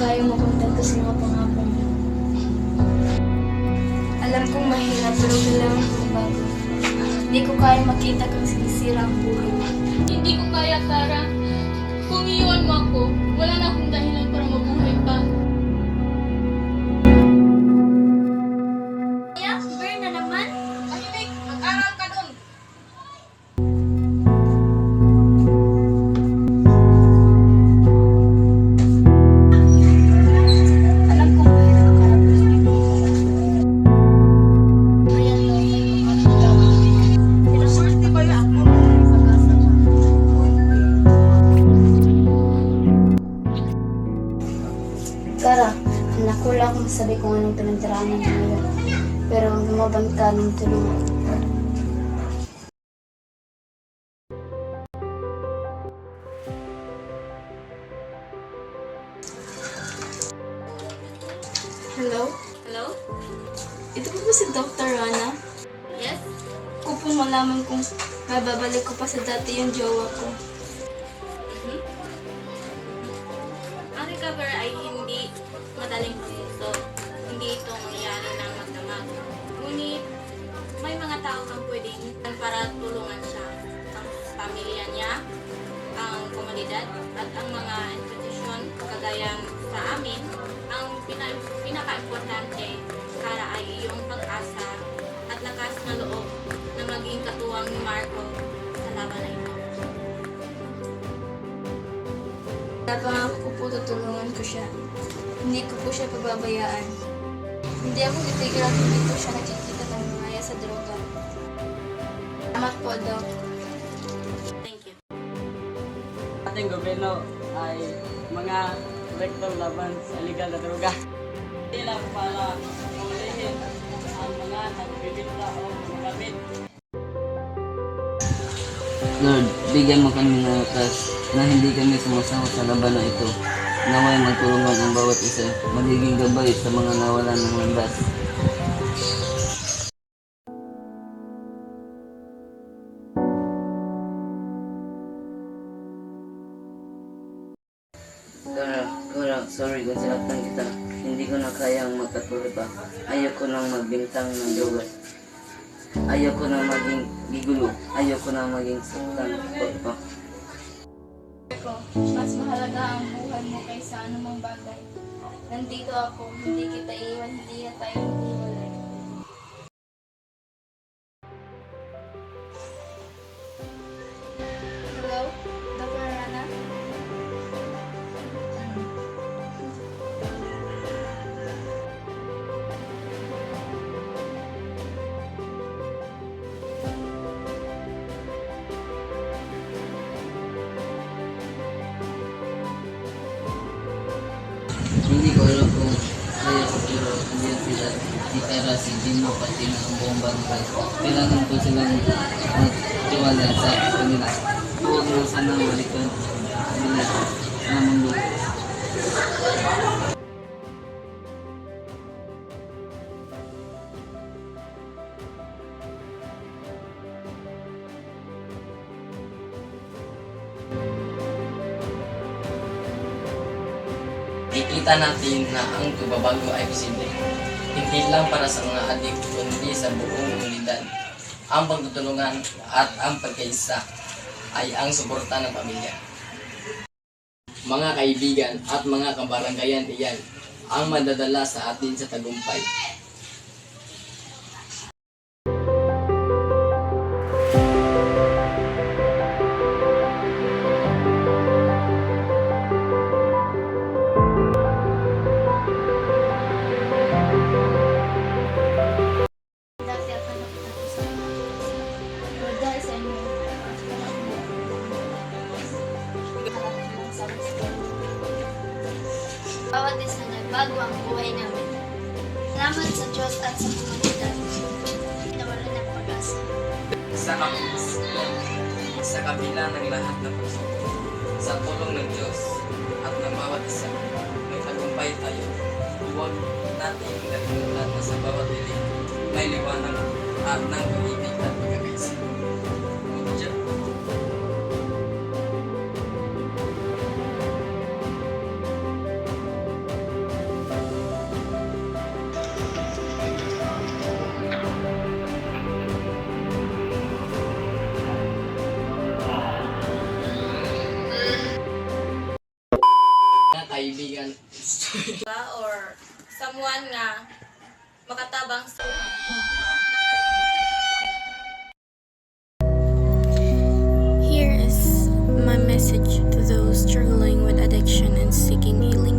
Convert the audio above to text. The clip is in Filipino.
kaya makontento sa mga pangako mo. Alam kong mahirap pero kailangan kong bago. Hindi ko kaya makita kung sinisira ang buhay mo. Hindi ko kaya, Kara. Kung iwan mo ako, wala na akong dahilan para mabuhay pa. Kaya, Bear na naman. Tahimik! Mag-aral ka dun! Alam kong mahirap ang karap pero hindi ko kaya. Ayan daw, may pagkakataon. Pinaswerte ba yung ako ng pag-asa ka? Kara, anak ko lang kung sabi kung anong pinagdaraanan mo ngayon. Pero lumabang ka ng tulungan. Hello? Hello? Ito po ba si Dr. Rana? Yes? Ko po malaman kung mababalik ko pa sa dati yung jowa ko. Ang recover ay hindi madaling proseso. Hindi ito mangyayari ng magdamag. Ngunit, may mga tao kang pwedeng para tulungan siya. Ang pamilya niya, ang komunidad, at ang mga institusyon kagaya sa amin, ang pinaka-importante para ay iyong pag-asa at lakas na loob na maging katuwang ni Marco sa laban na ito. Napangako ko po tutulungan ko siya. Hindi ko po siya pababayaan. Hindi ako titigil at hindi ko siya nakikita ng lumaya sa droga. Salamat po, Doc. Thank you. Ating gobyerno ay mga kolektong laban sa illegal na droga. Hindi lang para maulihin ang mga nagbibinta o magamit. Lord, bigyan mo kami ng lakas na hindi kami sumasama sa laban na ito. Naway magtulungan ang bawat isa, magiging gabay sa mga nawalan ng landas. Sorry kung sinaktan kita. Hindi ko na kayang magpatuloy pa. Ayoko nang magbintang ng droga. Ayoko na maging gigulo. Ayoko na maging saktan pa. Ko, mas mahalaga ang buhay mo kaysa anumang bagay. Nandito ako, hindi kita iwan, hindi na tayo maghiwalay. Hello? Dr. Rana? Hindi ko alam kung kaya ko pero hindi sila itara si Dino pati na ang buong barangay. Kailangan ko silang magtiwala sa kanila. Huwag mo sana balikan nila sa mundo. Kikita natin na ang pagbabago ay posible. Hindi lang para sa mga adik, kundi sa buong komunidad. Ang pagtutulungan at ang pagkaisa ay ang suporta ng pamilya. Mga kaibigan at mga kabaranggayan, iyan ang madadala sa atin sa tagumpay. Dati ako nakita ko sa pero dahil sa inyo, bawat isa nagbago ang buhay namin. Salamat sa Diyos at sa komunidad. Nawala ng pag-asa. Sa kabila ng lahat ng pagsubok, sa tulong ng Diyos at ng bawat isa, may tagumpay tayo. Huwag natin kalimutan na sa bawat dilim may liwanag at ng pag-ibig at pagkakaisa. Diyan. or someone nga makatabang sa Here is my message to those struggling with addiction and seeking healing.